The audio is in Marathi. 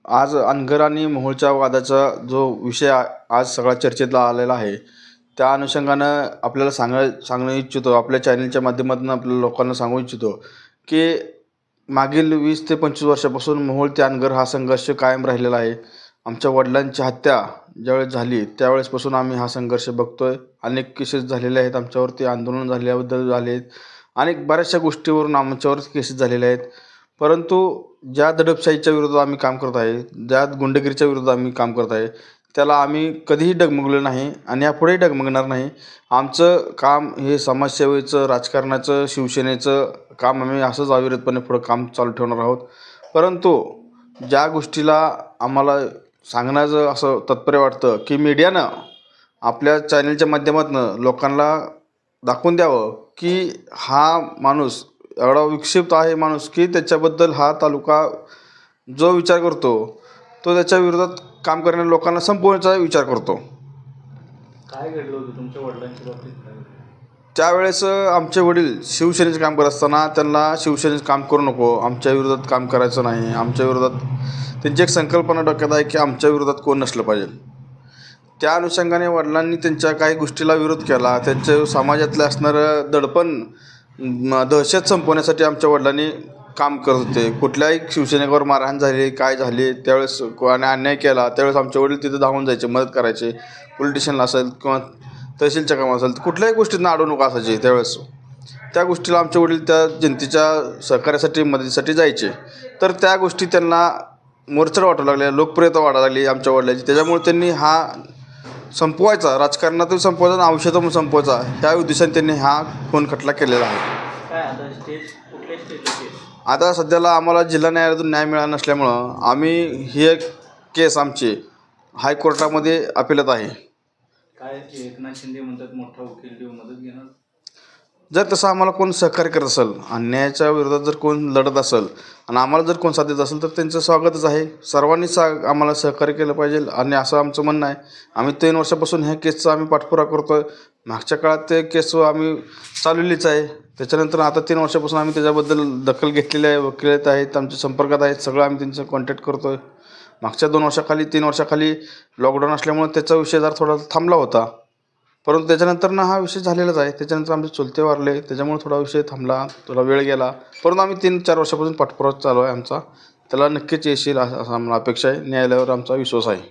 आज अनगर आणि मोहोळच्या वादाचा जो विषय आज सगळा चर्चेतला आलेला आहे, त्या अनुषंगानं आपल्याला सांगणं इच्छितो, आपल्या चॅनलच्या माध्यमातून आपल्या लोकांना सांगू इच्छितो की मागील 20 ते 25 वर्षापासून मोहोळ ते अनगर हा संघर्ष कायम राहिलेला आहे. आमच्या वडिलांची हत्या ज्यावेळेस झाली त्यावेळेसपासून आम्ही हा संघर्ष बघतोय. अनेक केसेस झालेले आहेत, आमच्यावरती आंदोलन झाल्याबद्दल झाले आहेत. अनेक बऱ्याचशा गोष्टीवरून आमच्यावर केसेस झालेल्या आहेत. परंतु ज्या दडपशाहीच्या विरोधात आम्ही काम करत आहे, ज्या गुंडगिरीच्या विरोधात आम्ही काम करत आहे, त्याला आम्ही कधीही डगमगलो नाही आणि यापुढेही डगमगणार नाही. आमचं काम हे समाजसेवेचं, राजकारणाचं, शिवसेनेचं काम आम्ही असंच अविरतपणे पुढं काम चालू ठेवणार आहोत. परंतु ज्या गोष्टीला आम्हाला सांगण्याचं असं तात्पर्य वाटतं की मीडियानं आपल्या चॅनलच्या माध्यमातून लोकांना दाखवून द्यावं की हा माणूस एवढा विक्षिप्त आहे माणूस की त्याच्याबद्दल हा तालुका जो विचार करतो तो त्याच्या विरोधात काम करणाऱ्या लोकांना संपवण्याचा विचार करतो. काय घडलं होतं तुमच्या वडिलांच्या बाबतीत? त्यावेळेस आमचे वडील शिवसेनेचं काम करत असताना त्यांना शिवसेनेचं काम करू नको, आमच्या विरोधात काम करायचं नाही, आमच्या विरोधात त्यांची एक संकल्पना डोक्यात आहे की आमच्या विरोधात कोण नसलं पाहिजे. त्या अनुषंगाने वडिलांनी त्यांच्या काही गोष्टीला विरोध केला. त्यांचं समाजातलं असणारं दडपण, दहशत संपवण्यासाठी आमच्या वडिलांनी काम करत होते. कुठल्याही शिवसैनिकावर मारहाण झाली, काय झाली, त्यावेळेस कोणी अन्याय केला त्यावेळेस आमचे वडील तिथं धावून जायचे, मदत करायचे. पोलीस स्टेशनला असेल किंवा तहसीलच्या कामात असेल, कुठल्याही गोष्टींना अडवणूक असायची त्यावेळेस. त्या गोष्टीला आमचे वडील त्या जनतेच्या सहकार्यासाठी, मदतीसाठी जायचे. तर त्या गोष्टी त्यांना मोरचड वाटू लागल्या, लोकप्रियता वाढायला लागली आमच्या वडिलांची. त्याच्यामुळे त्यांनी हा संपवायचा, राजकारणातून संपवायचा आणि औषधातून संपवायचा ह्या उद्देशाने त्यांनी हा खून खटला केलेला आहे. काय आता कुठल्या स्टेजला? आता सध्याला आम्हाला जिल्हा न्यायालयातून न्याय मिळाला नसल्यामुळं आम्ही ही एक केस आमची हायकोर्टामध्ये अपिलात आहे. काय एकनाथ शिंदे म्हणतात मोठा वकील देऊ, मदत घेणार? जर तसं आम्हाला कोण सहकार्य करत असेल, अन्यायाच्या विरोधात जर कोण लढत असेल आणि आम्हाला जर कोण साथ देत असेल तर त्यांचं स्वागतच आहे. सर्वांनीच आम्हाला सहकार्य केलं पाहिजे आणि असं आमचं म्हणणं आहे. आम्ही 3 वर्षापासून ह्या केसचा आम्ही पाठपुरावा करतो आहे. मागच्या काळात ते केस आम्ही चालवलीच आहे. त्याच्यानंतर आता 3 वर्षापासून आम्ही त्याच्याबद्दल दखल घेतलेली आहे. वकील आहेत, आमच्या संपर्कात आहेत, सगळं आम्ही त्यांचं कॉन्टॅक्ट करतो आहे. मागच्या 2 वर्षाखाली 3 वर्षाखाली लॉकडाऊन असल्यामुळे त्याचा विषय जरा थोडा थांबला होता. परंतु त्याच्यानंतर हा विषय झालेलाच आहे. त्याच्यानंतर आमचे चुलते वारले, त्याच्यामुळे थोडा विषय थांबला, थोडा वेळ गेला. परंतु आम्ही 3-4 वर्षापासून पाठपुरावा चालू आहे आमचा. त्याला नक्कीच यश येईल असं आम्हाला अपेक्षा आहे. न्यायालयावर आमचा विश्वास आहे.